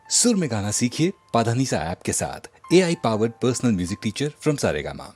सुर में गाना सीखिए पाधानीसा ऐप के साथ। AI powered personal music teacher from Saregama.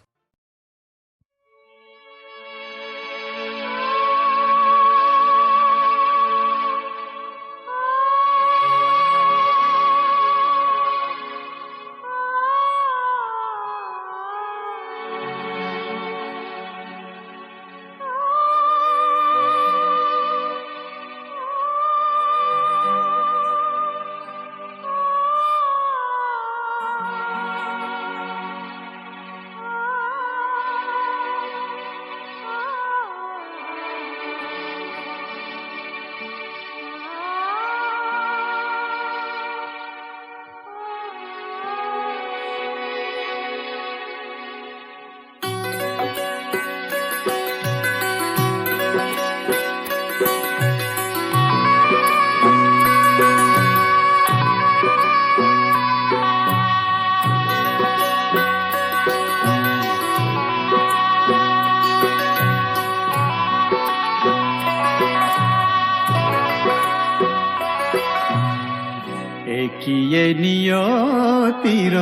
একিয়ে নিয়তির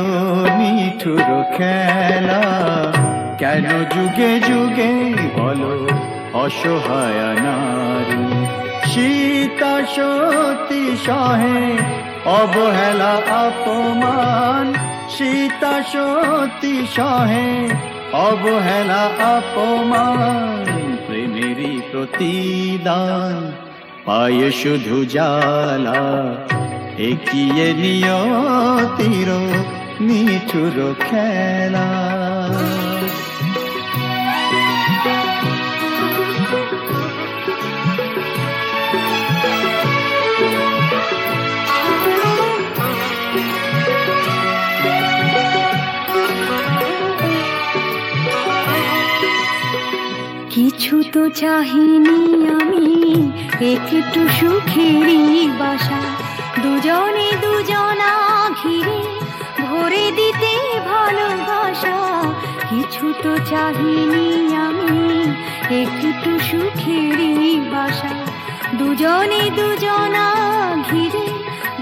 নিঠুর খেলা, কেন যুগে যুগে বলো অসহায় নারী। সীতা সতী সহে অবহেলা অপমান, সীতা সতী সহে অবহেলা অপমান। প্রেমেরই প্রতিদান পায় শুধু জ্বালা, একিয়ে নিয়তির নিঠুর খেলা। কিছু তো চাহিনি আমি, একটু সুখেরই বাসা, দুজনে দুজনা ঘিরে ভরে দিতে ভালোবাসা। কিছু তো চাহিনি আমি, একটু সুখেরই বাসা, দুজনে দুজনা ঘিরে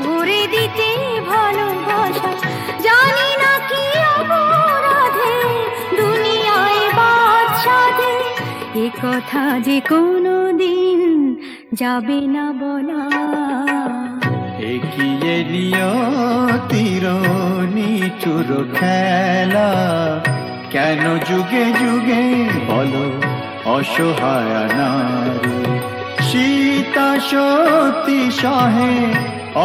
ভরে দিতে ভালোবাসা। জানি না কি অপরাধে দুনিয়ায় বাদশাদে, এ কথা যে কোনো দিন যাবে না বলা। একিয়ে নিয়তির নিঠুর খেলা, কেন যুগে যুগে বলো অসহায় নারী। সীতা সতী সহে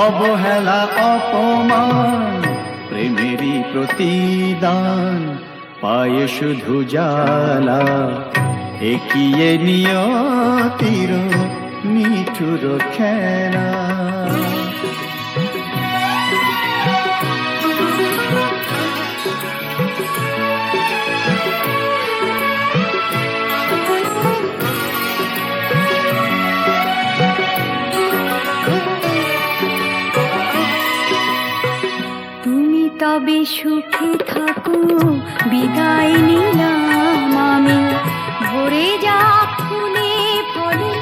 অবহেলা অপমান, প্রেমেরই প্রতিদান পায় শুধু জ্বালা। একিয়ে নিয়তির নিঠুর খেলা। তুমি তবে সুখে থাকো, বিদায় নিলাম আমি। ভরে যাক ফুলে ফলে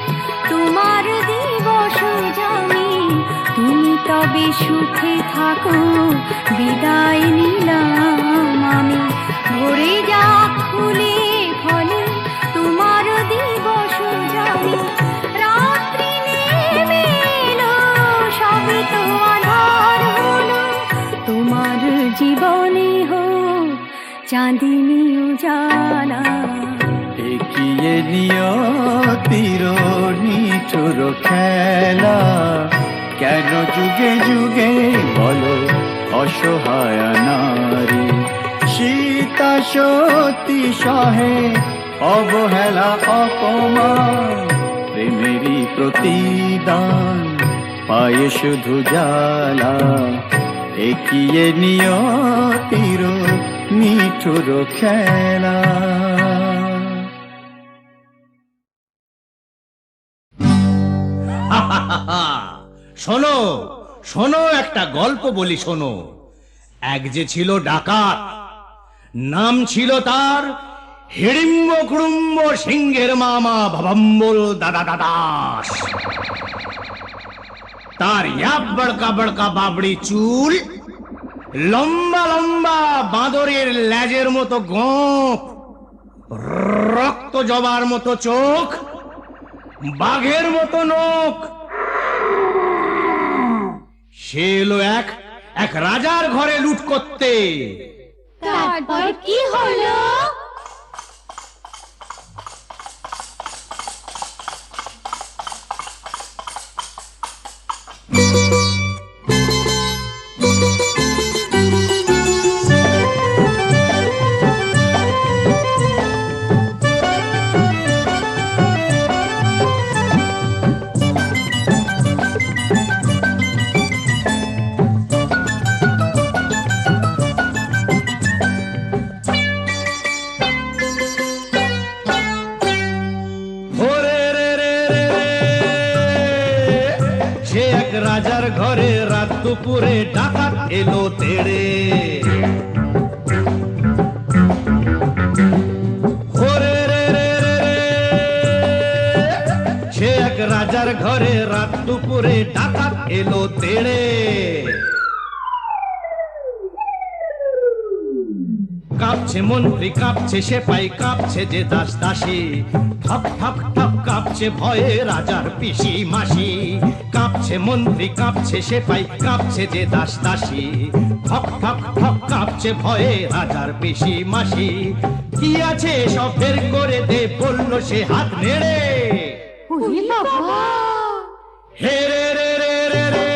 তোমার দিবস জানি। তুমি তবে সুখে থাকো, বিদায় নিলাম আমি। ভরে যাক ফুলে ফলে তোমার দিবস জানি। রাত্রি নেমে এলো, সবে তো আধার হলো, তোমার জীবনে হোক চাঁদিনী উজালা। একিয়ে নিয়তির নিঠুর খেলা, কেন যুগে যুগে বলো অসহায় নারী। সীতা সতী সহে অবহেলা অপমান, প্রেমেরই প্রতিদান পায় শুধু জ্বালা। একিয়ে নিয়তির নিঠুর খেলা। শোনো শোনো, একটা গল্প বলি শোনো। এক যে ছিল ডাকাত, নাম ছিল তার হিড়িম্ব কুড়ুম্ব সিংহের মামা ভবাম্বল দাদা দাদাস। তার ইয়াব বড়কা বড়কা বাবড়ি চুল, লম্বা লম্বা বাঁদরের লেজের মতো গোঁফ, রক্ত জবার মতো চোখ, বাঘের মতো নখ। সে এলো এক রাজার ঘরে লুট করতে। তারপর কি হলো? ওরে রে রে রে রে, সে এক রাজার ঘরে রাত দুপুরে ডাকাত এলো তেড়ে। ওরে রে রে রে রে, সে এক রাজার ঘরে রাত দুপুরে ডাকাত এলো তেড়ে। কাঁপছে মন্ত্রী, কাঁপছে সেপাই, কাঁপছে যে দাস দাসী, ঠক ঠক ঠক কাঁপছে ভয়ে রাজার পিসি মাসি। কাঁপছে মন্ত্রী, কাঁপছে সেপাই, কাঁপছে যে দাস দাসী, ঠক ঠক ঠক কাঁপছে ভয়ে রাজার পিসি মাসি। কি আছে সব বের করে দে, বলল সে হাত নেড়ে। ওরে বাবা! হে রে রে রে রে রে,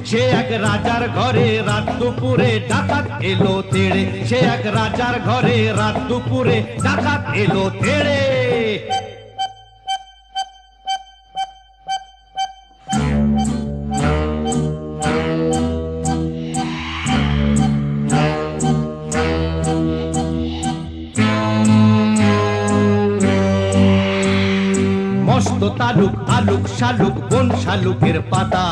সে এক রাজার ঘরে রাত দুপুরে ডাকাত এলো তেড়ে। সে এক রাজার ঘরে রাত দুপুরে ডাকাত এলো তেড়ে। মস্ত তালুক আলুক শালুক বন শালুকের পাতা,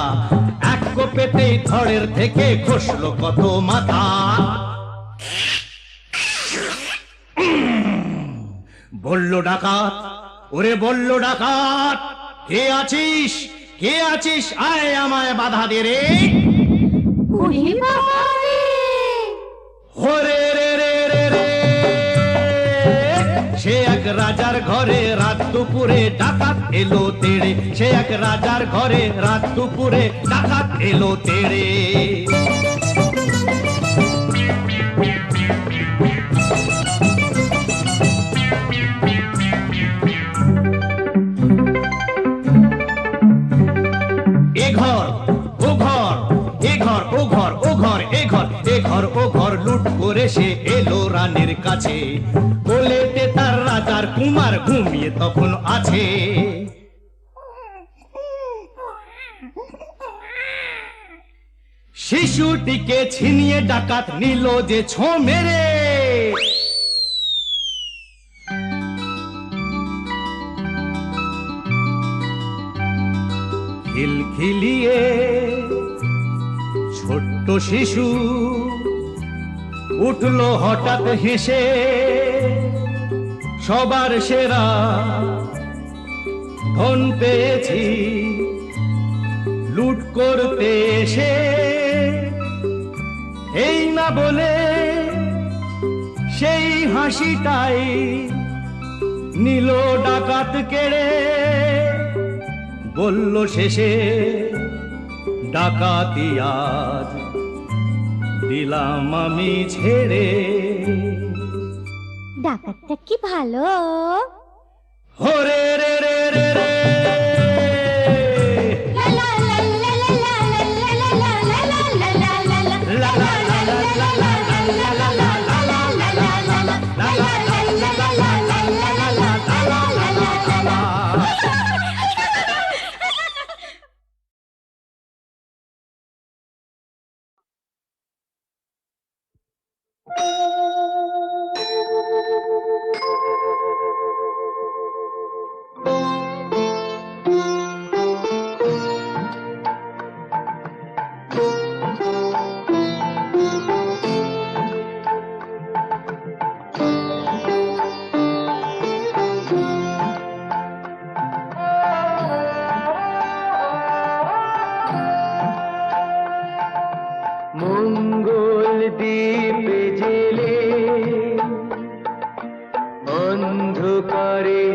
এক কোপেতেই ধড়ের থেকে খসলো কত মাথা। বলল ডাকাত, ওরে বলল ডাকাত, কে আছিস, কে আছিস, আয় আমায় বাধা দে রে। ওরে বাবা রে! ওরে রে রে রে রে, সে এক রাজার ঘরে রাত দুপুরে ডাকাত এলো তেড়ে। সে এক রাজার ঘরে রাত দুপুরে ডাকাত এলো তেড়ে। এ ঘর ও ঘর, এ ঘর ও ঘর, ও ঘর এ ঘর, এ ঘর ও ঘর লুট করে সে এলো রানীর কাছে। কোলেতে তার রাজার কুমার ঘুমিয়ে তখন আছে। শিশুটিকে ছিনিয়ে ডাকাত নিল যে ছো মেরে। খিলখিলিয়ে ছোট্ট শিশু উঠলো হঠাৎ হেসে, সবার সেরা ধন পেয়েছি লুট করতে এসে। এই না বলে সেই হাসিটাই নিল ডাকাত কেড়ে। বলল শেষে ডাকাতি আজ দিলাম আমি ছেড়ে। ডাকাতটা কি ভালো! ওরে রে রে রে রে, লা লা লা লা লা লা লা লা লা লা লা লা লা লা লা মঙ্গল দ্বীপে জেলে অন্ধকারে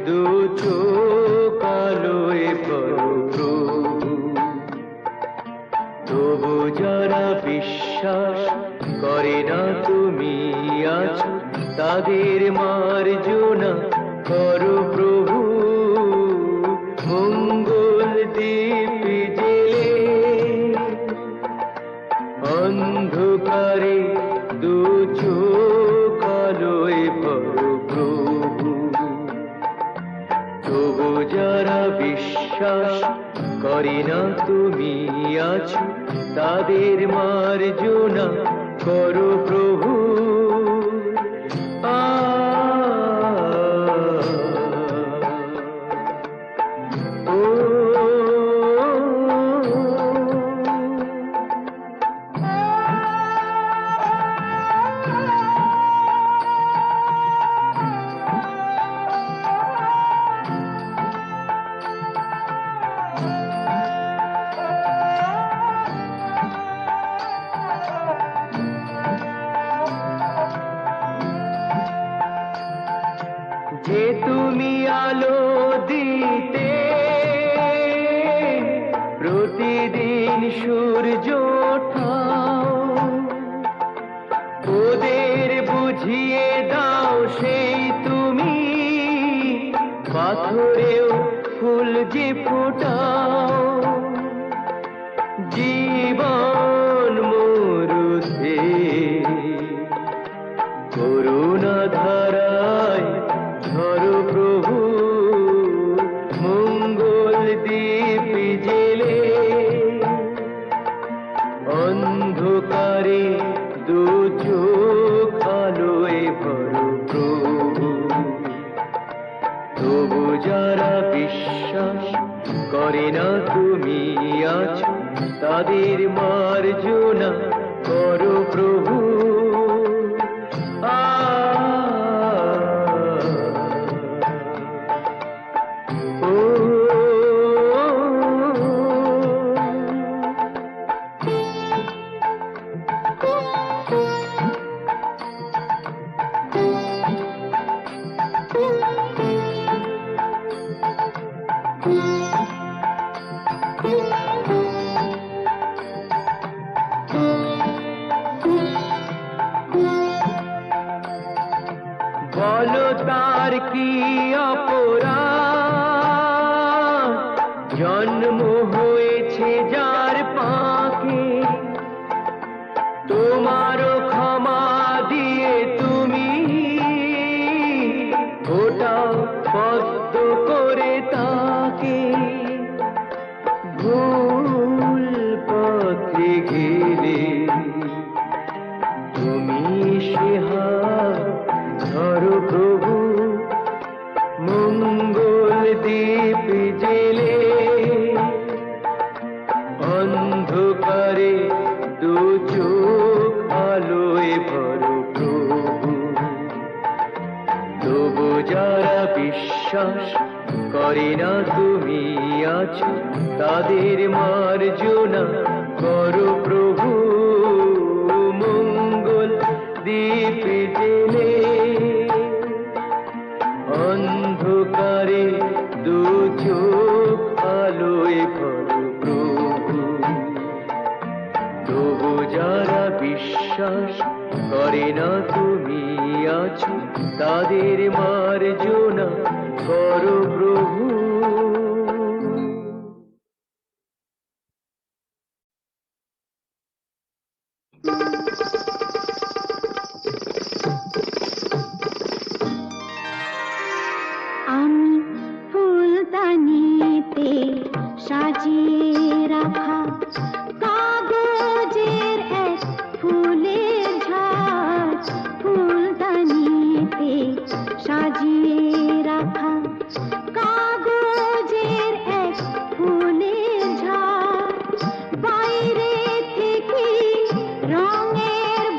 দু চোখ আলোয় করো প্রভু। তবু যারা বিশ্বাস করে না তুমি আছো, তাদের মার্জনা করো প্রভু। মঙ্গল দ্বীপে জেলে অন্ধকারে দু চোখ আলোয় ভরো প্রভু। তবু যারা বিশ্বাস করে না তুমি আছো, তাদের মার্জনা করো প্রভু। যে তুমি আলো দিতে প্রতিদিন সূর্য ওঠাও, ওদের বুঝিয়ে দাও সেই তুমি পাথরেও ফুল যে ফোটাও। জীবন মরুতে করুণা ধারায় ধরো প্রভু। মঙ্গল দ্বীপ জেলে অন্ধকারে দু চোখ আলোয় ভরো প্রভু। তবু যারা বিশ্বাস করে না তুমি আছো, তাদের মার্জনা করো প্রভু। বলো তার কি অপরাধ, জন্ম হয়েছে যার পাকে। তোমারও ক্ষমা দিয়ে তুমি ওটাও পদ্ম করে তাকে। ভুল পথে গেলে তুমি সে হাত ধরো প্রভু। মঙ্গল দ্বীপ জেলে অন্ধকারে দু চোখ আলোয় ভরো প্রভু। তবু যারা বিশ্বাস করে না তুমি আছো, তাদের মার্জনা করো প্রভু। মঙ্গল দ্বীপ জেলে অন্ধকারে দু চোখ আলোয় ভরো প্রভু। তবু যারা বিশ্বাস করে না তুমি আছো, তাদের মার্জনা করো প্রভু। আমি ফুলদানিতে সাজিয়ে রাখা কাগজের এক ফুলের ঝাড়, ফুলদানিতে সাজিয়ে রাখা কাগজের এক ফুলের ঝাড়। বাইরে থেকে রঙের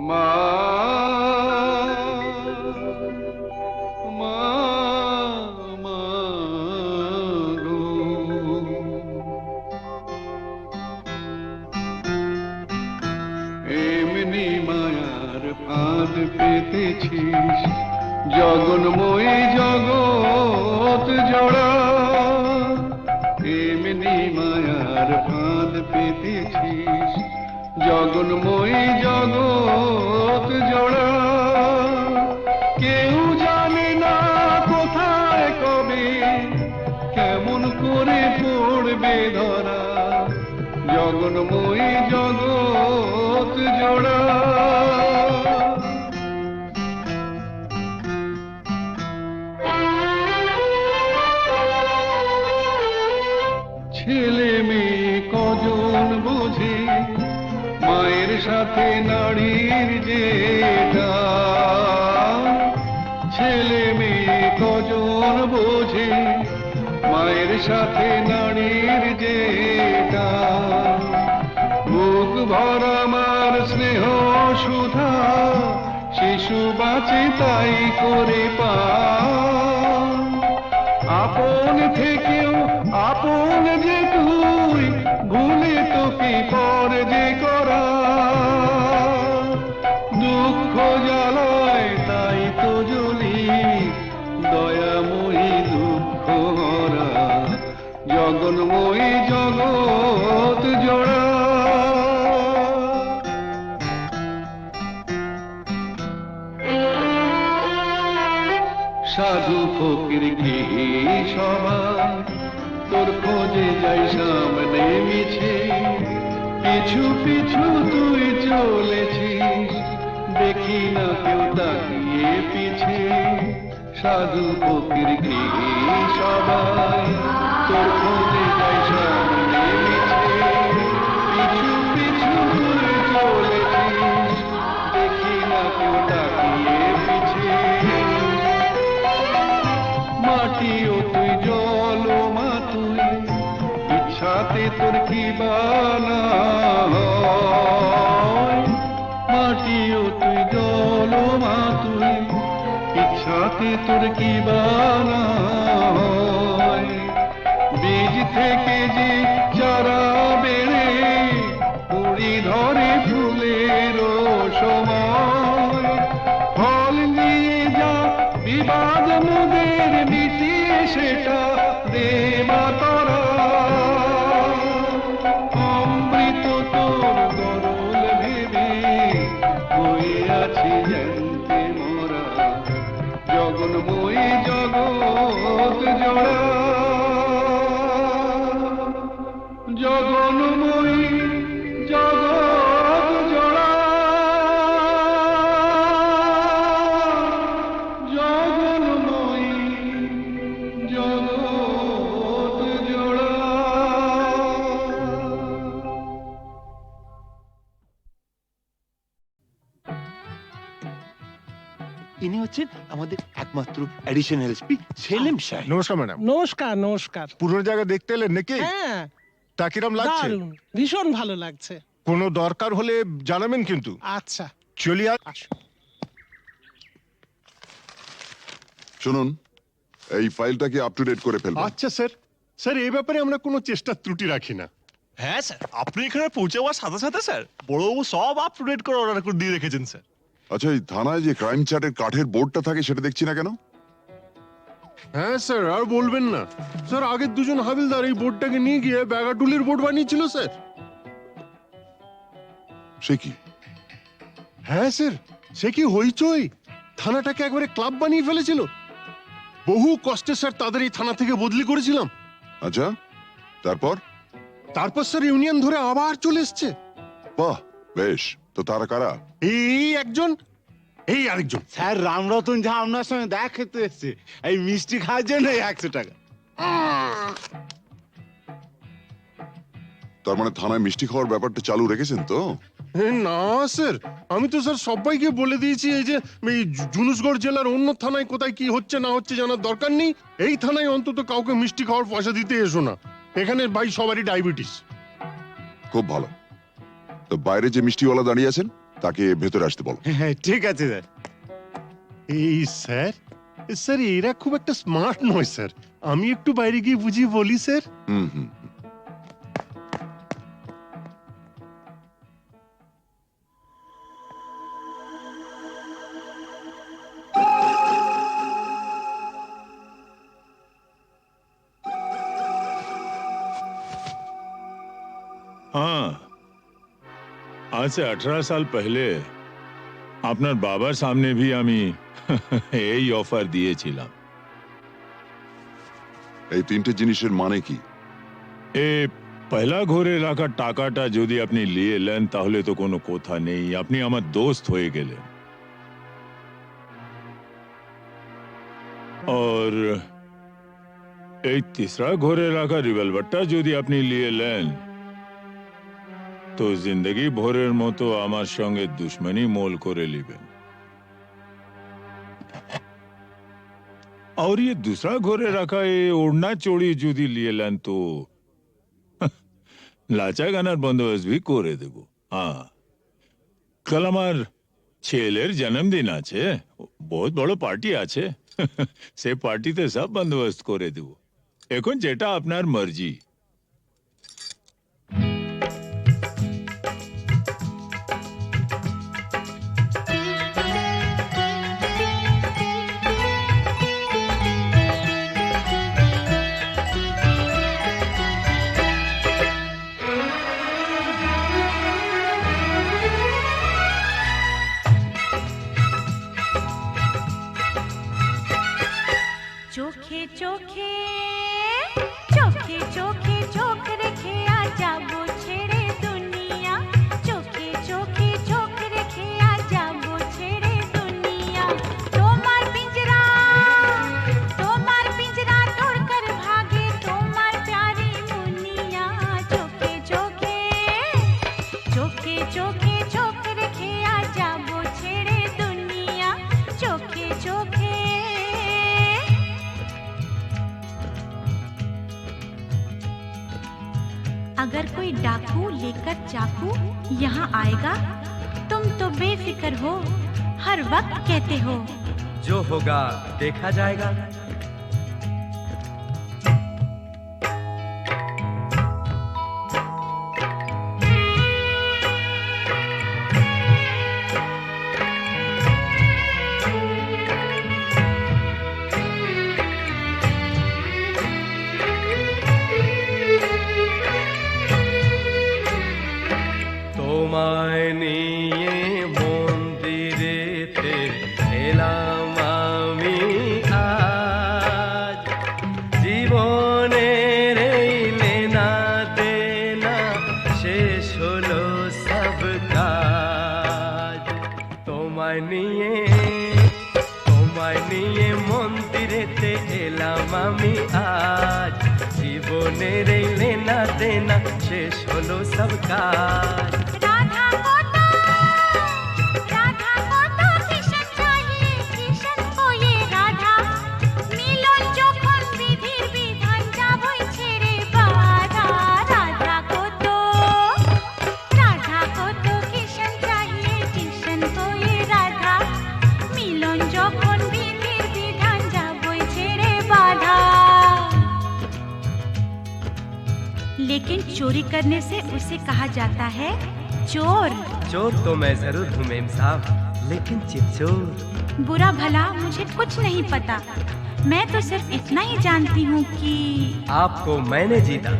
মা মা মা গো এমনি মায়ার ফাঁদ পেতেছিস জগন্ময়ী জগৎ জোড়া এমনি মায়ার ফাঁদ পেতেছিস জগন্ময়ী জগৎ জোড়া কেউ জানে না কোথায় কবে কেমন করে পড়বে ধরা জগন্ময়ী জগৎ জোড়া ছেলে মেয়ে কজন বোঝে মায়ের সাথে নারীর যে টান। ছেলে মেয়ে কজন বোঝে মায়ের সাথে নারীর যে টান। বুক ভরা মার স্নেহ সুধা শিশু বাঁচে তাই করে পান। আপন থেকেও আপন যে তুই ভুলে তোকে পর যে করা দুঃখ জ্বালায় তাই তো জ্বলি দয়াময়ী দুঃখ হরা জগন্ময়ী জগৎ জোড়া সাধু ফকির কি সবাই তোর খোঁজে যাই সামনে মিছে পিছু পিছু তুই চলেছিস দেখি না কেউ তাকিয়ে পিছে সাধু ফকির কি সবাই তোর খোঁজে যাই সামনে মিছে পিছু পিছু তুই চলেছিস দেখি না কেউ তাকিয়ে পিছে মাটিও তুই জল মা তুই ইচ্ছাতে তোর কি বানা হয়। মাটিও তুই জল মা তুই ইচ্ছাতে তোর কি বানা হয়। বীজ থেকে যে চারা বেড়ে কুড়ি ধরে ফুলের সময় ফল নিয়ে যা বিবাদ মুদের মিটিয়ে সেটা দেবা তরা অমৃত তোর গরল ভেবে হয়ে আছি জানতে মোরা জগন্ময়ী জগৎ জোড়া জগন্ময়ী জগৎ জোড়া জগন্ময়ী জগৎ জোড়া ইনি হচ্ছেন আমাদের একমাত্র অ্যাডিশনাল এসপি সেলিম সাহেব। নমস্কার ম্যাডাম। নমস্কার নমস্কার। পুরো জায়গা দেখতে এলেন নাকি? হ্যাঁ, তা কিরম লাগছে? দারুণ, ভীষণ ভালো লাগছে। কোনো দরকার হলে জানাবেন কিন্তু। আচ্ছা, চলি আর আসুন। শুনুন, এই ফাইলটাকে আপ টু ডেট করে ফেলবেন। আচ্ছা স্যার। স্যার এই ব্যাপারে আমরা কোনো চেষ্টা ত্রুটি রাখি না। হ্যাঁ স্যার, আপনি এখানে পৌঁছে যাওয়ার সাথে সাথে স্যার বড়বাবু সব আপ টু ডেট করে অর্ডার করে দিয়ে রেখেছেন স্যার। আচ্ছা, এই থানায় যে ক্রাইম চ্যাটের কাঠের বোর্ডটা থাকে সেটা দেখছি না কেন? হ্যাঁ স্যার, আর বলবেন না স্যার, আগের দুজন হাবিলদার এই বোর্ডটাকে নিয়ে গিয়ে ব্যাগাটুলির বোর্ড বানিয়েছিল স্যার। সে কি? হ্যাঁ স্যার, সে কি হইচই, থানাটাকে একবারে ক্লাব বানিয়ে ফেলেছিল। বহু কষ্টে স্যার তাদের এই থানা থেকে বদলি করেছিলাম। আচ্ছা, তারপর? তারপর স্যার ইউনিয়ন ধরে আবার চলে এসছে। বাহ, বেশ। তো তারা কারা? এই একজন, এই আরেকজন। স্যার রামরতন ঝা আপনার সঙ্গে দেখা খেতে এসছে এই মিষ্টি খাওয়ার জন্য 100 টাকা। তার মানে থানায় মিষ্টি খাওয়ার ব্যাপারটা চালু রেখেছেন তো? না স্যার, আমি তো স্যার সবাইকে বলে দিয়েছি এই যে এই জুনুসগড় জেলার অন্য থানায় কোথায় কি হচ্ছে না হচ্ছে জানার দরকার নেই। এই থানায় অন্তত কাউকে মিষ্টি খাওয়ার পয়সা দিতে এসো না, এখানে ভাই সবারই ডায়াবেটিস। খুব ভালো। তো বাইরে যে মিষ্টিওয়ালা দাঁড়িয়ে আছেন তাকে ভেতরে আসতে বলো। হ্যাঁ ঠিক আছে স্যার। এই স্যার, স্যার এরা খুব একটা স্মার্ট নয় স্যার। আমি একটু বাইরে গিয়ে বুঝিয়ে বলি স্যার। হুম হুম। हाँ, आज से 18 साल पहले আপনার বাবার সামনে भी আমি এই অফার দিয়েছিলাম। এই তিনটে জিনিসের মানে কি? এ পয়লা ঘরে রাখা টাকাটা যদি আপনি নিয়ে নেন তাহলে তো কোনো কথা নেই, আপনি আমার দোস্ত হয়ে গেলেন। और এই तीसरा ঘরে রাখা রিভলভারটা যদি আপনি নিয়ে নেন তো জিন্দগি ভরের মতো আমার সঙ্গে দুশ্মনী মোল করে নেবেন। और ये दूसरा घरे रखा ये ओढ़ना चोड़ी যদি নিয়ে নেন তো লাচা গানার বন্দোবস্ত भी করে দেব। হ্যাঁ, কাল আমার ছেলের জন্মদিন আছে, বহুত বড় পার্টি আছে, সে পার্টিতে সব বন্দোবস্ত করে দেব। এখন যেটা আপনার মর্জি। চোখে চোখে চোখে চোখে চোখ রেখে আজ যাবো ছেড়ে দুনিয়া, চোখে চোখে চোখ রেখে আজ যাবো ছেড়ে দুনিয়া। তোমার পিंजरा तोड़ कर भागे তোমার प्यारी मुनिया, চোখে চোখে চোখে চোখে চোখ রেখে আজ যাবো ছেড়ে দুনিয়া, চোখে চোখে। अगर कोई डाकू लेकर चाकू यहाँ आएगा तुम तो बेफिक्र हो, हर वक्त कहते हो जो होगा देखा जाएगा। তোমায় নিয়ে মন্দিরেতে এলাম আমি আজ, জীবনের এই লেনা দেনা শেষ হলো সব কাজ। তোমায় নিয়ে মন্দিরেতে এলাম আমি আজ, জীবনের এই লেনা দেনা শেষ হলো সব কাজ। राधा को तो किशन चाहिए, किशन को ये राधा, मिलन যখন বিধির বিধান যাবই ছেড়ে বাধা। राधा को तो किशन चाहिए, किशन को ये राधा, मिलन যখন বিধির বিধান যাবই ছেড়ে বাধা। लेकिन चोरी करने से उसे कहा जाता है चोर। चोर तो मैं जरूर हूँ मेम साहब, लेकिन चिपचोर। बुरा भला मुझे कुछ नहीं पता, मैं तो सिर्फ इतना ही जानती हूँ कि आपको मैंने जीता।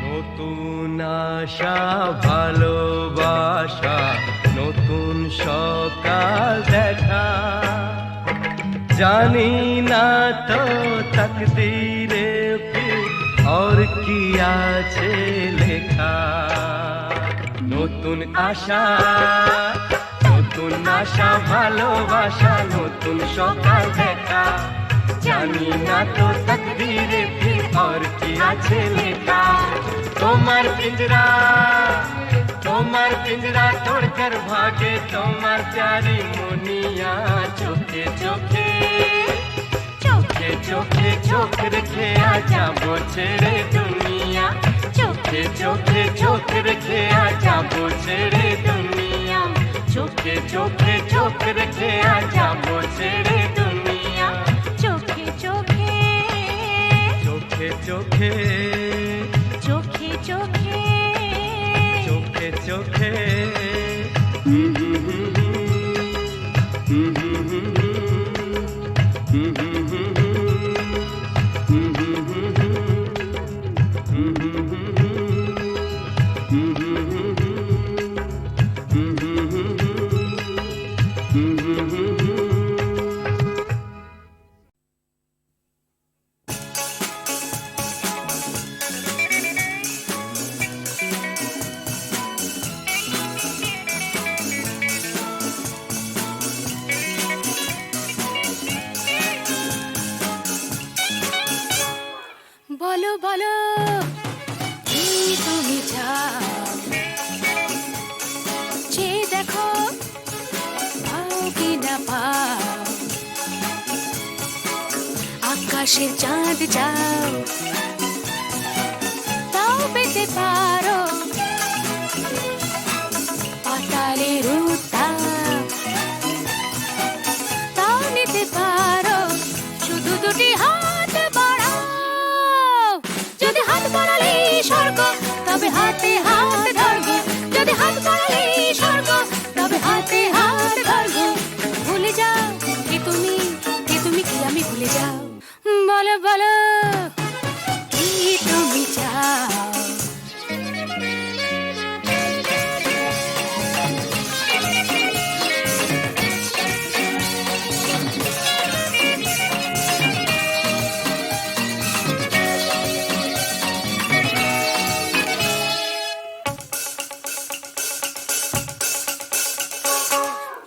নতুন আশা ভালোবাসা, নতুন সকাল দেখা, জানি না তো তকদীরে ফির और কি আছে লেখা নতুন আশা ভালোবাসা নতুন সকাল দেখা জানি না তো তকদীরে ফির और কি আছে লেখা তোমার পিंजरा तोड़कर भागे তোমার प्यारी मुनिया चोखे चोखे चोखे चोखे चोख रखे आ जाबो छेड़े दुनिया चोखे चोखे चोख रखे आ जाबो छेड़े दुनिया चोखे चोखे चोख रखे आ जाबो छेड़े दुनिया চোখে চোখে चोखे चोखे চোখে চোখে चोखे चोखे বলো বলো কি তুমি চাও যে দেখো পাও কি না পাও আকাশের চাঁদ যাও তাও পেতে পারো পাতালের উত্তাপ তাও নিতে পারো শুধু দুটি হাত বাড়াও যদি হাত বাড়ালে স্বর্গ তবে হাতে হাত ধরবো যদি হাত বাড়ালে স্বর্গ তবে হাতে হাত ধরবো ভুলে যাও কে তুমি কি আমি ভুলে যাও বলো বলো কি তুমি চাও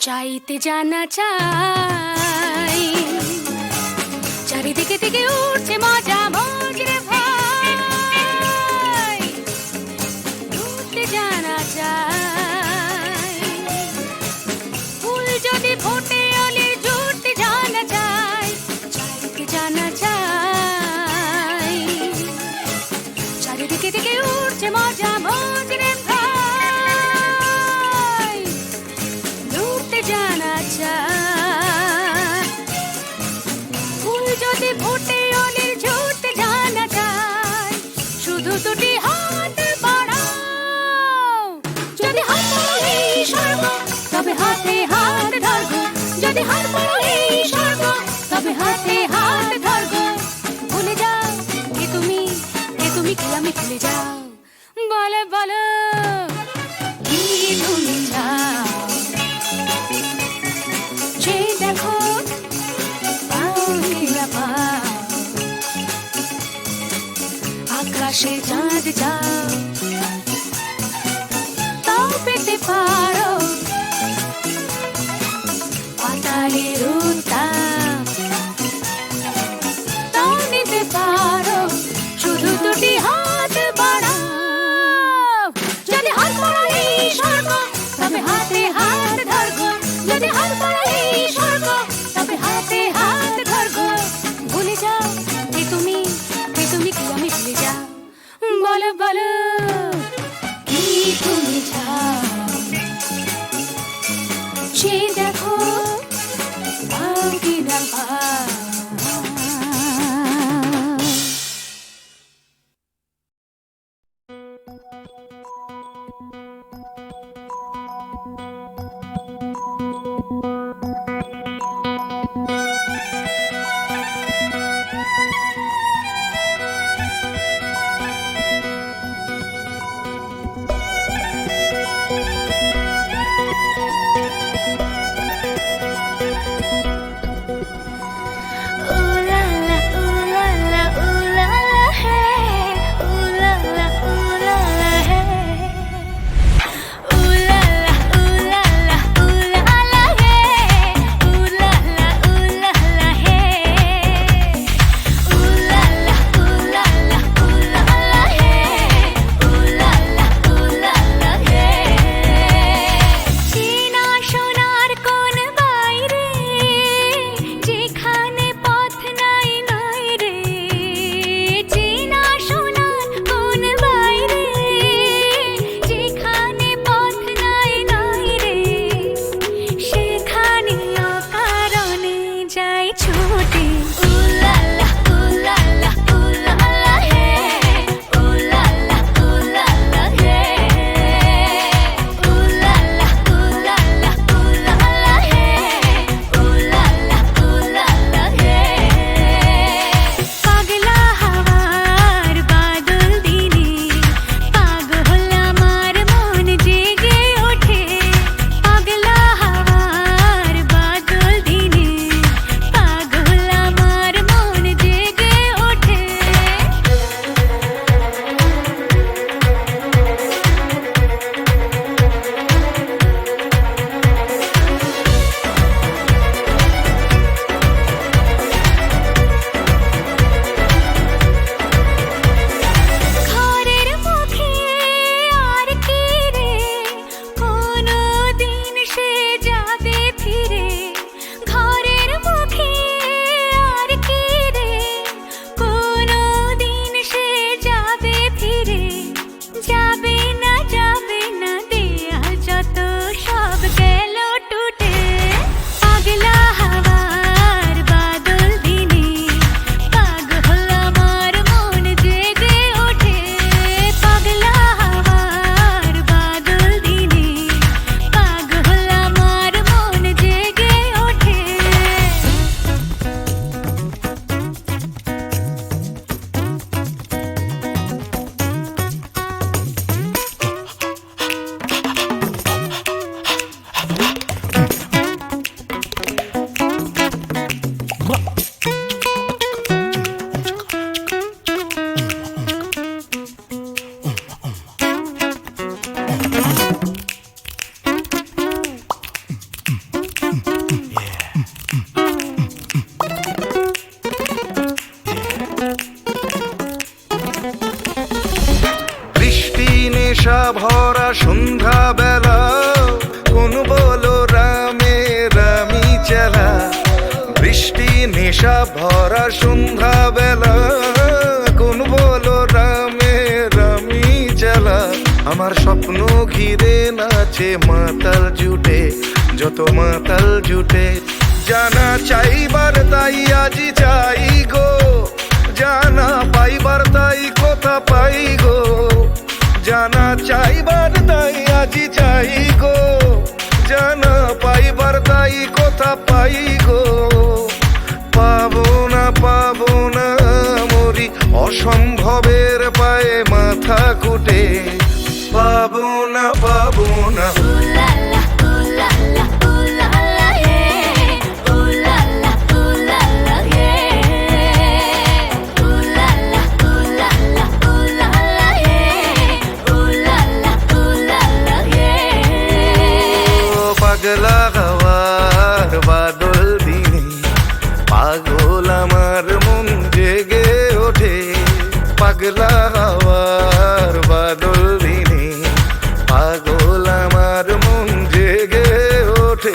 চাইতে জানা চাই চারিদিকে দিকে উঠছে মজা মজরে ভাই উঠতে জানা চাই ফুল যদি ফোটে অলির জুড়তে জানা চাই চাইতে জানা চাই চারিদিকে দিকে উঠছে মজা মজরে ভাই উঠতে জানা চাই ফুল যদি ফোটে অলির ঝুড়তে জানা চাই শুধু দুটি হাত বাড়াও যদি হাত বাড়ালে স্বর্গ তবে হাতে হাত ধরবো যদি হাত বাড়ালে স্বর্গ তবে হাতে হাত ধরবো ভুলে যাও কে তুমি কি আমি ভুলে যাও বলো বলো কি তুমি চাও যে দেখো পাও কি না পাও আকাশে চাঁদ যাও তাও পেতে পারো পাতালের উত্তাপ তাও নিতে পারো শুধু দুটি হাত বাড়াও যদি হাত বাড়ালে স্বর্গ তবে হাতে হাত ধরবো যদি হাত বাড়ালে স্বর্গ তবে হাতে হাত ধরবো ভুলে যাও কে তুমি কি আমি ভুলে যাও বলো বলো কি তুমি চাও সে দেখো পাও কি না পাও সন্ধ্যা বেলা কোন বলো রামে রামি চেলা বৃষ্টি নেশা ভরা সন্ধ্যা বেলা কোন বলো রামে রামি চেলা আমার স্বপ্ন ঘিরে নাচে মাতাল জুটে যত মাতাল জুটে জানা চাইবার তাই আজি চাই গো জানা পাইবার তাই কথা পাই গো জানা চাইবার তাই আজি চাই গো জানা পাইবার তাই কথা পাই গো পাবো না মরি অসম্ভবের পায়ে মাথা কুটে পাবো না পাগলা হওয়ার বাদল দিনে পাগল আমার মন জেগে ওঠে পাগলা হওয়ার বাদল দিনে পাগল আমার মন জেগে ওঠে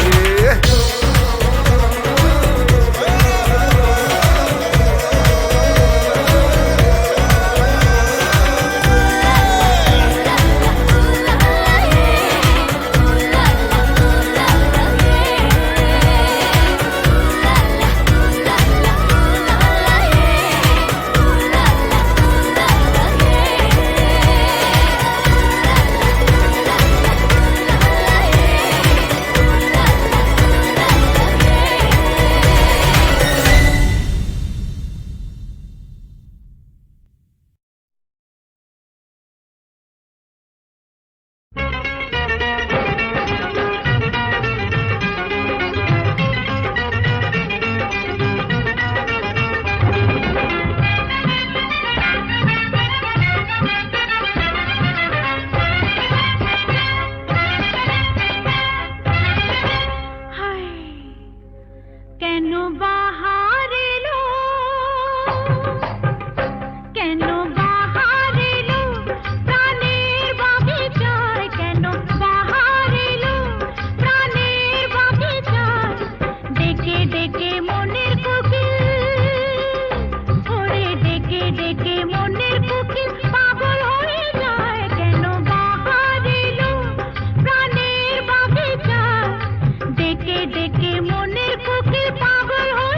ডেকে ডেকে মনের কোকিল পাগল হয়ে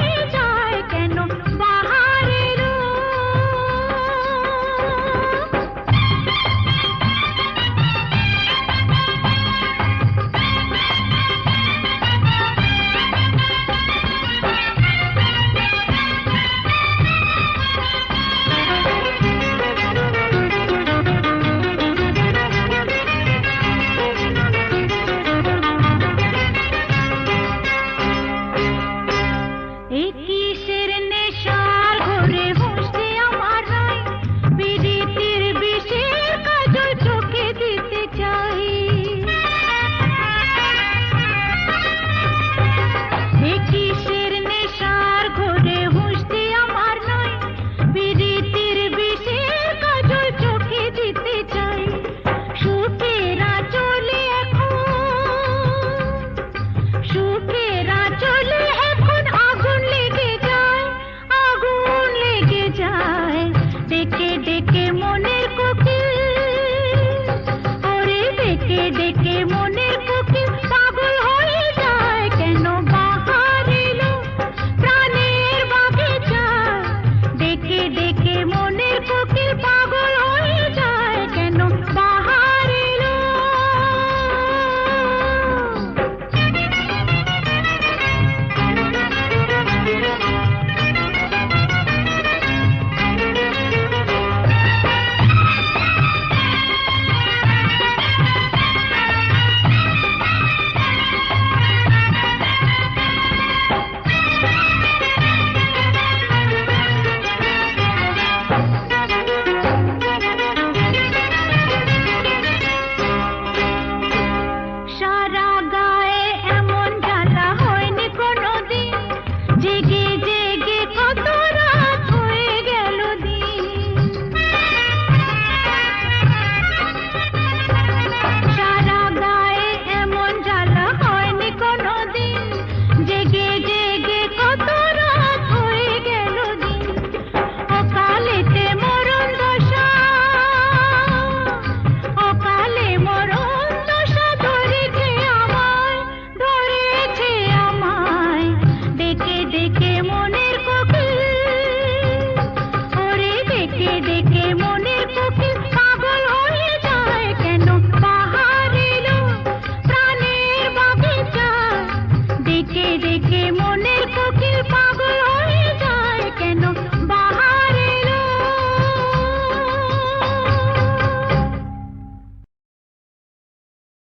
মনে